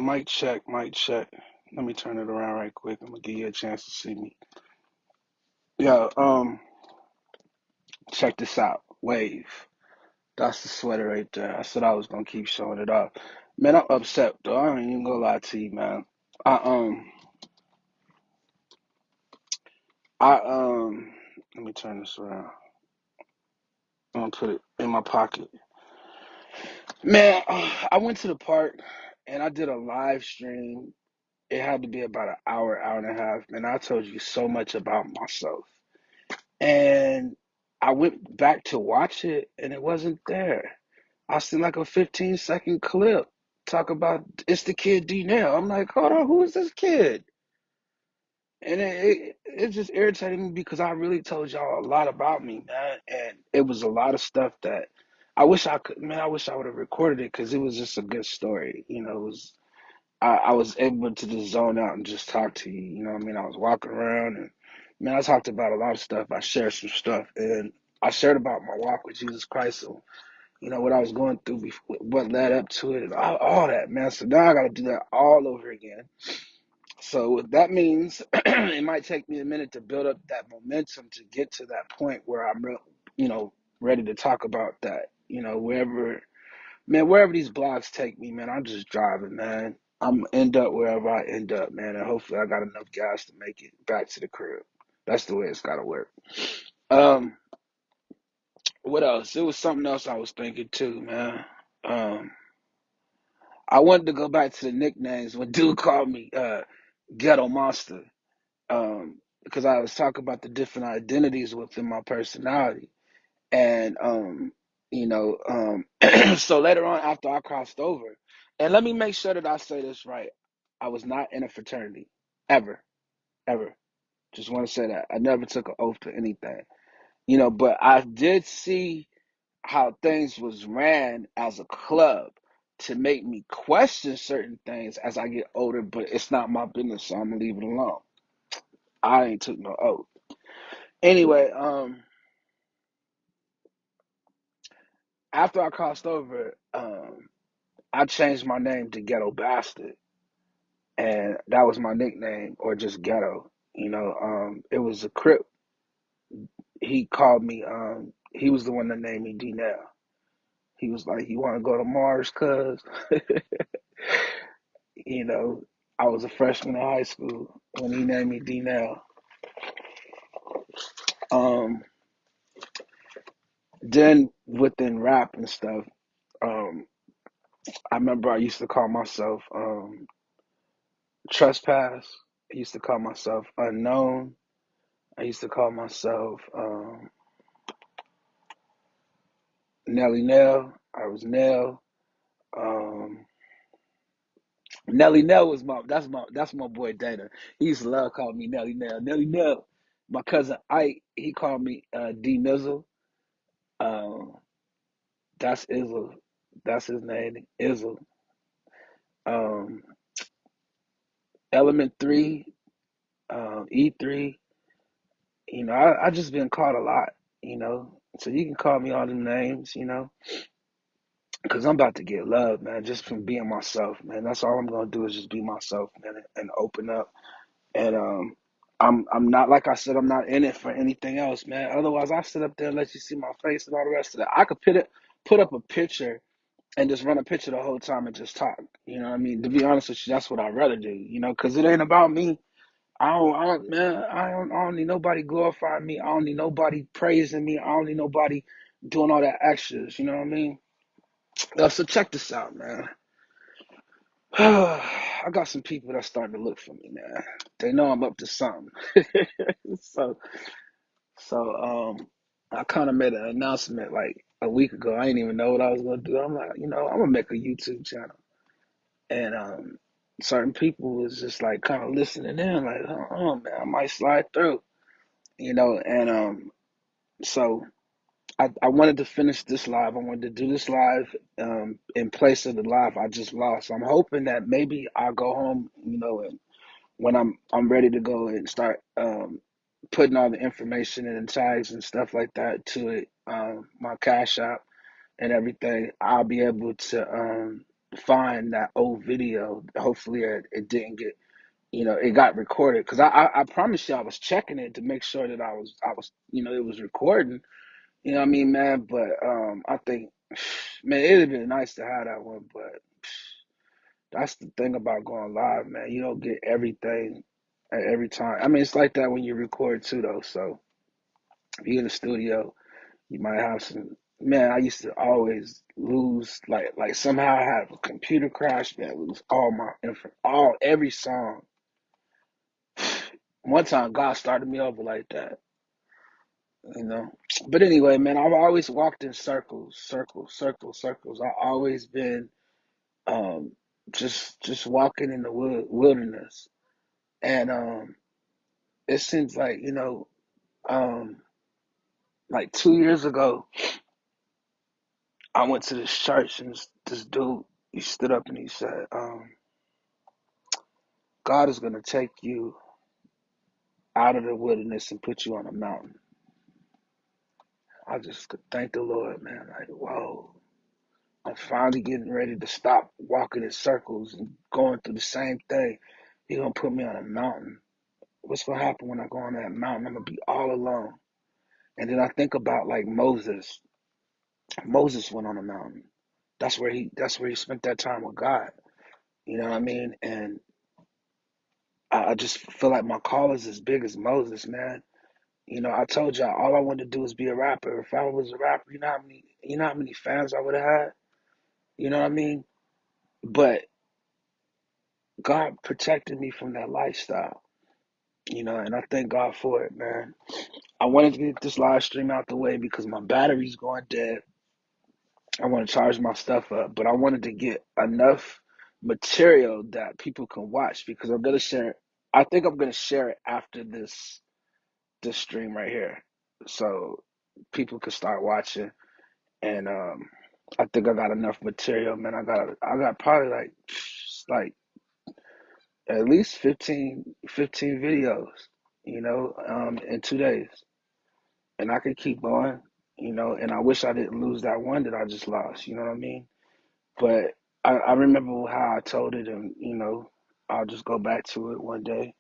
Mic check, mic check. Let me turn it around right quick. I'm gonna give you a chance to see me. Yeah, check this out. Wave. That's the sweater right there. I said I was gonna keep showing it off. Man, I'm upset though. I ain't even gonna lie to you, man. I um I let me turn this around. I'm gonna put it in my pocket. Man, I went to the park and I did a live stream. It had to be about an hour, hour and a half. Man, I told you so much about myself. And I went back to watch it and it wasn't there. I seen like a 15-second clip talk about it's the kid D-NELL. I'm like, hold on, who is this kid? And it just irritated me because I really told y'all a lot about me, man. And it was a lot of stuff that I wish I could, man, I wish I would have recorded it because it was just a good story. It was, I was able to just zone out and just talk to you. You know what I mean? I was walking around and, man, I talked about a lot of stuff. I shared some stuff and I shared about my walk with Jesus Christ. So, what I was going through before, what led up to it, and all that, man. So now I got to do that all over again. So that means it might take me a minute to build up that momentum to get to that point where I'm, ready to talk about that. Wherever these blogs take me, man, I'm just driving, man. I'm end up wherever I end up, man, and hopefully I got enough gas to make it back to the crib. That's the way it's got to work. Um, what else? It was something else I was thinking too, man. Um, I wanted to go back to the nicknames when dude called me Ghetto Monster, because I was talking about the different identities within my personality. And so later on after I crossed over, and let me make sure that I say this right. I was not in a fraternity. Ever. Ever. Just want to say that. I never took an oath to anything. But I did see how things was ran as a club to make me question certain things as I get older, but it's not my business, so I'm gonna leave it alone. I ain't took no oath. Anyway, after I crossed over, I changed my name to Ghetto Bastard, and that was my nickname, or just Ghetto. It was a Crip. He called me. He was the one that named me D-NELL. He was like, "You want to go to Mars, cuz?" You know, I was a freshman in high school when he named me D-NELL. Um, then within rap and stuff, um, I remember I used to call myself Trespass. I used to call myself Unknown. I used to call myself Nelly Nell. I was Nell. Um, Nelly Nell was my boy Dana. He used to love calling me Nelly Nell. Nelly Nell. My cousin Ike, he called me D-NIZZLE. Um, that's Izzle. That's his name, Izzle. Um, Element 3, E3. I just been called a lot, So you can call me all the names, because I'm about to get love, man, just from being myself, man. That's all I'm gonna do is just be myself, man, and open up. And I'm not, like I said, I'm not in it for anything else, man. Otherwise, I sit up there and let you see my face and all the rest of that. I could put up a picture and just run a picture the whole time and just talk. You know what I mean? To be honest with you, that's what I'd rather do. Because it ain't about me. Man, I don't need nobody glorifying me. I don't need nobody praising me. I don't need nobody doing all that extras. You know what I mean? So check this out, man. I got some people that's starting to look for me, man. They know I'm up to something. so, so I kind of made an announcement like a week ago. I didn't even know what I was gonna do. I'm like, I'm gonna make a YouTube channel, and certain people was just like kind of listening in, like, oh man, I might slide through, and so I wanted to finish this live. I wanted to do this live in place of the live I just lost. So I'm hoping that maybe I'll go home, and when I'm ready to go and start putting all the information and tags and stuff like that to it, my Cash App and everything, I'll be able to. find that old video. Hopefully, it didn't get, it got recorded. Because I promise you, I was checking it to make sure that I was, it was recording. You know what I mean, man? But I think, man, it'd have been nice to have that one. But that's the thing about going live, man. You don't get everything at every time. I mean, it's like that when you record too, though. So if you're in the studio, you might have some. Man, I used to always lose, like somehow I had a computer crash, man, lose all my info, every song. One time, God started me over like that, you know. But anyway, man, I've always walked in circles, circles, circles, circles. I've always been um, just walking in the wilderness, and it seems like um, like 2 years ago, I went to this church, and this dude, he stood up and he said, God is going to take you out of the wilderness and put you on a mountain. I just could thank the Lord, man. Like, whoa, I'm finally getting ready to stop walking in circles and going through the same thing. He's going to put me on a mountain. What's going to happen when I go on that mountain? I'm going to be all alone. And then I think about like Moses. Moses went on a mountain. That's where he spent that time with God. You know what I mean? And I just feel like my call is as big as Moses, man. I told y'all all I wanted to do was be a rapper. If I was a rapper, you know how many fans I would have had? You know what I mean? But God protected me from that lifestyle, and I thank God for it, man. I wanted to get this live stream out the way because my battery's going dead. I want to charge my stuff up, but I wanted to get enough material that people can watch because I'm gonna share it. I think I'm gonna share it after this stream right here, so people can start watching. And I think I got enough material, man. I got probably like at least 15 videos, in 2 days, and I could keep going, And I wish I didn't lose that one that I just lost. You know what I mean? But I remember how I told it, and I'll just go back to it one day.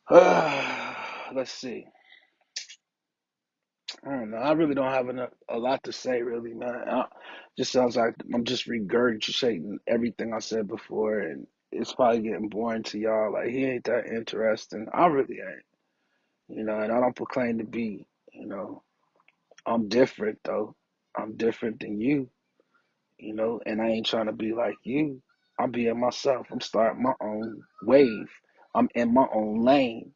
Let's see. I don't know. I really don't have a lot to say, really, man. Just sounds like I'm just regurgitating everything I said before, and it's probably getting boring to y'all. Like he ain't that interesting. I really ain't, and I don't proclaim to be. I'm different though. I'm different than you, and I ain't trying to be like you. I'm being myself. I'm starting my own wave. I'm in my own lane.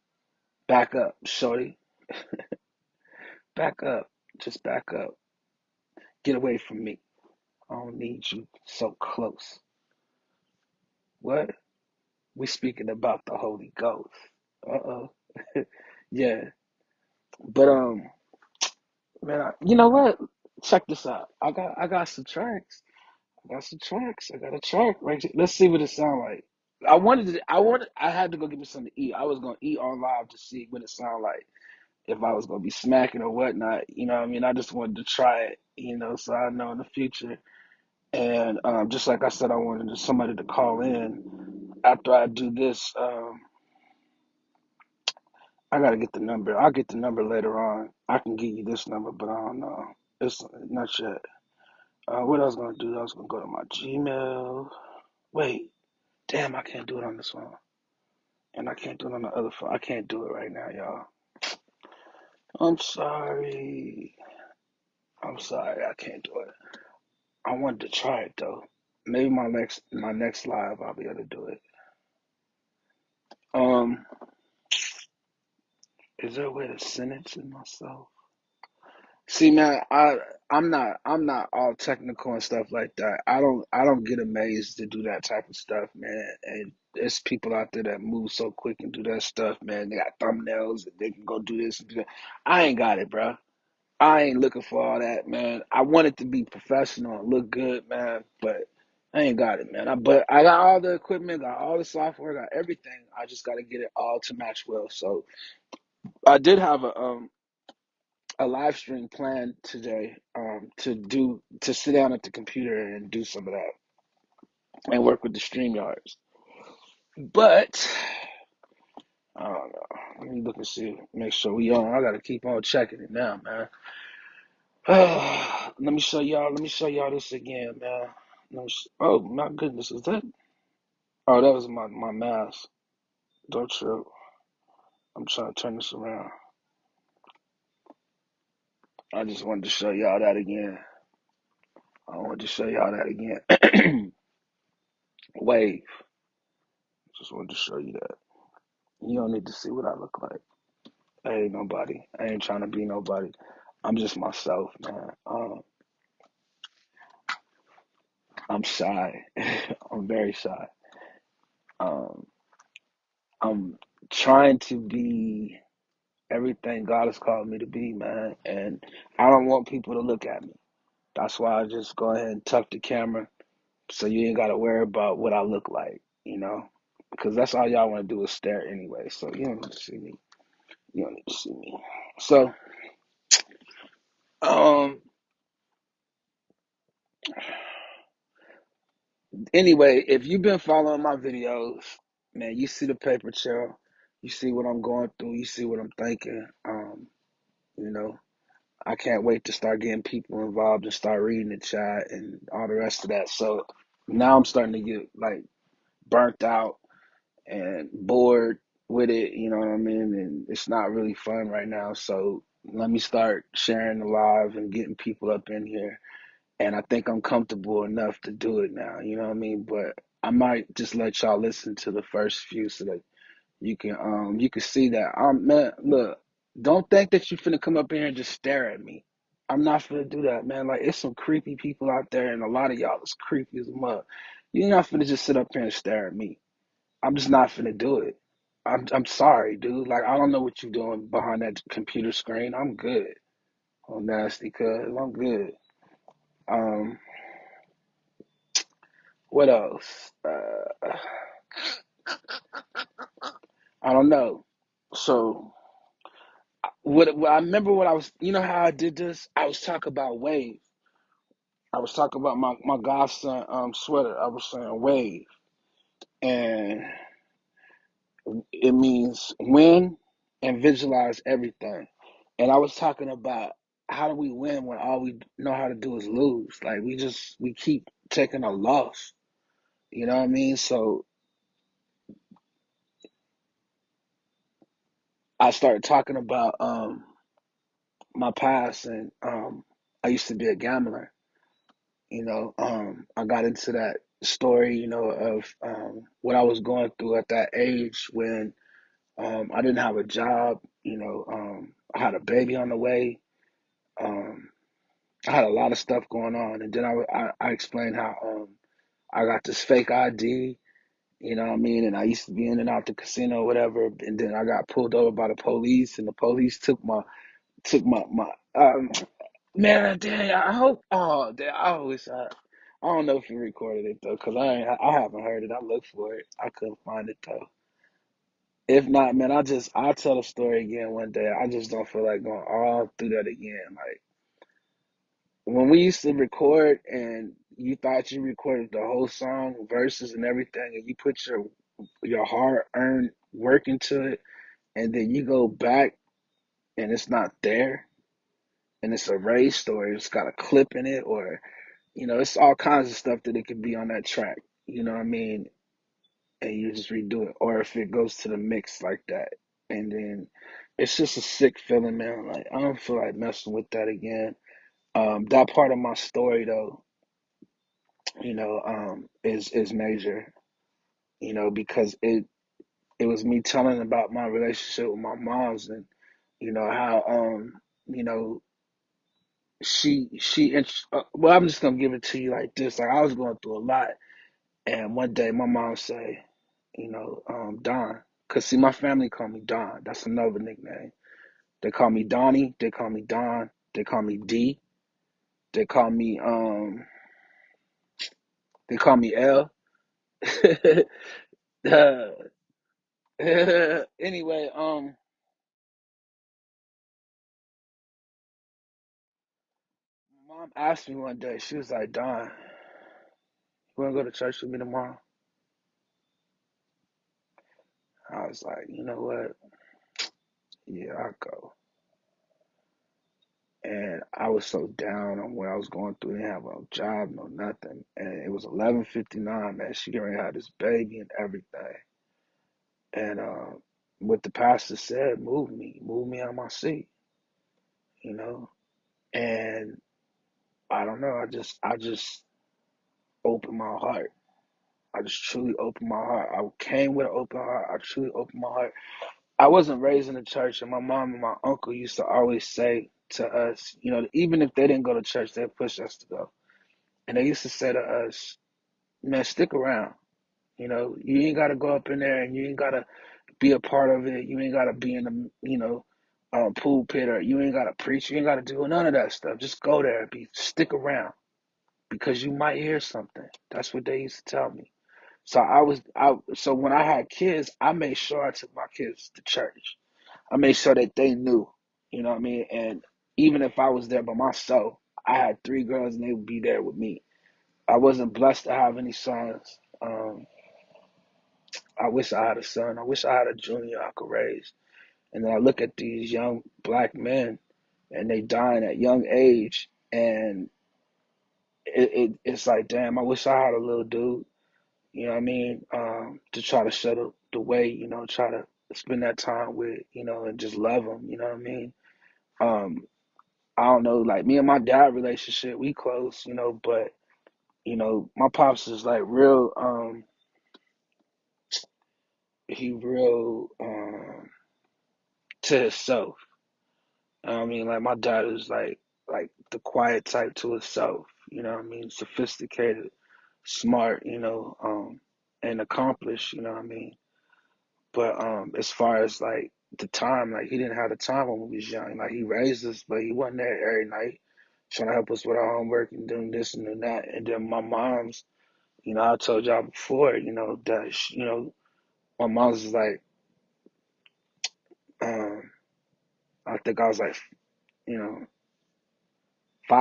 Back up, shorty. Back up. Just back up. Get away from me. I don't need you so close. What? We speaking about the Holy Ghost. Uh-oh. Yeah. But man, you know what? Check this out. I got some tracks. I got a track right here. Let's see what it sound like. I had to go get me something to eat. I was gonna eat on live to see what it sound like. If I was gonna be smacking or whatnot, what I mean? I just wanted to try it, so I know in the future. And just like I said, I wanted somebody to call in after I do this. I gotta get the number. I'll get the number later on. I can give you this number, but I don't know. It's not yet. What I was gonna do? I was gonna go to my Gmail. Wait, damn! I can't do it on this phone, and I can't do it on the other phone. I can't do it right now, y'all. I'm sorry. I'm sorry. I can't do it. I wanted to try it though. Maybe my next live I'll be able to do it. Um, is there a way to send it to myself? See, man, I'm not all technical and stuff like that. I don't get amazed to do that type of stuff, man. And there's people out there that move so quick and do that stuff, man. They got thumbnails and they can go do this and do that. I ain't got it, bro. I ain't looking for all that, man. I want it to be professional and look good, man, but I ain't got it, man. But I got all the equipment, got all the software, got everything. I just got to get it all to match well. So I did have a live stream planned today, to sit down at the computer and do some of that. and work with the StreamYards. But I don't know. Let me look and see. Make sure we on. I gotta keep on checking it now, man. Let me show y'all. Let me show y'all this again, man. Oh my goodness, is that? Oh, that was my mask. Don't trip. I'm trying to turn this around. I just wanted to show y'all that again. I wanted to show y'all that again. Wave. Just wanted to show you that. You don't need to see what I look like. I ain't nobody. I ain't trying to be nobody. I'm just myself, man. I'm shy. I'm very shy. Um, I'm trying to be everything God has called me to be, man. And I don't want people to look at me. That's why I just go ahead and tuck the camera so you ain't got to worry about what I look like, you know? Because that's all y'all want to do is stare anyway. So you don't need to see me. You don't need to see me. So, um, anyway, if you've been following my videos, man, you see the paper trail. You see what I'm going through. You see what I'm thinking. You know, I can't wait to start getting people involved and start reading the chat and all the rest of that. So now I'm starting to get like burnt out and bored with it, you know what I mean? And it's not really fun right now. So let me start sharing the live and getting people up in here. And I think I'm comfortable enough to do it now, you know what I mean? But I might just let y'all listen to the first few so that you can see that. Man, look, don't think that you finna come up in here and just stare at me. I'm not finna do that, man. Like it's some creepy people out there and a lot of y'all is creepy as a mug. You're not finna just sit up here and stare at me. I'm just not finna do it. I'm sorry, dude. Like I don't know what you're doing behind that computer screen. I'm good. Oh nasty cuz I'm good. Um what else? I don't know. So what I remember what I was you know how I did this? I was talking about wave. I was talking about my godson sweater. I was saying wave. And it means win and visualize everything. And I was talking about how do we win when all we know how to do is lose? Like we keep taking a loss. You know what I mean? So I started talking about my past and I used to be a gambler. I got into that story, of what I was going through at that age when I didn't have a job, I had a baby on the way. Um, I had a lot of stuff going on, and then I explained how I got this fake ID, you know what I mean, and I used to be in and out the casino, or whatever, and then I got pulled over by the police, and the police took my man, dang, I hope, oh, dang, I don't know if you recorded it though, cause I haven't heard it. I looked for it, I couldn't find it though. If not, man, I'll tell the story again one day. I just don't feel like going all through that again. Like when we used to record and you thought you recorded the whole song, verses and everything, and you put your hard earned work into it, and then you go back and it's not there, and it's erased or it's got a clip in it, or it's all kinds of stuff that it could be on that track. You know what I mean? And you just redo it, or if it goes to the mix like that, and then it's just a sick feeling, man. Like I don't feel like messing with that again. That part of my story, though, is major, because it was me telling about my relationship with my mom's and how you know well, I'm just gonna give it to you like this. Like I was going through a lot, and one day my mom say, Don, cause see my family call me Don. That's another nickname. They call me Donnie. They call me Don. They call me D. They call me L. Anyway, mom asked me one day. She was like, Don, You wanna go to church with me tomorrow? I was like, you know what? Yeah, I'll go. And I was so down on what I was going through. Didn't have no job, no nothing. And it was 11:59, man. She already had this baby and everything. And what the pastor said move me out my seat, you know. And I don't know. I just opened my heart. I just truly opened my heart. I came with an open heart. I truly opened my heart. I wasn't raised in the church, and my mom and my uncle used to always say to us, you know, even if they didn't go to church, they'd push us to go. And they used to say to us, man, stick around. You know, you ain't got to go up in there and you ain't got to be a part of it. You ain't got to be in the, pulpit, or you ain't got to preach. You ain't got to do none of that stuff. Just go there and stick around because you might hear something. That's what they used to tell me. So when I had kids, I made sure I took my kids to church. I made sure that they knew, you know what I mean? And even if I was there by myself, I had three girls and they would be there with me. I wasn't blessed to have any sons. I wish I had a son. I wish I had a junior I could raise. And then I look at these young black men and they dying at young age, and it's like, damn, I wish I had a little dude, you know what I mean, to try to show the way, you know, try to spend that time with, you know, and just love them, you know what I mean? Um, I don't know, like me and my dad relationship, we close, you know, but you know, my pops is like real, he real to himself. I mean, like my dad is like the quiet type to himself, you know what I mean? Sophisticated, smart, and accomplished, you know what I mean? But as far as like the time, like he didn't have the time when we was young. Like he raised us, but he wasn't there every night trying to help us with our homework and doing this and doing that. And then my mom's, you know, I told y'all before, you know, that my mom's was like, um, I think I was like, you know,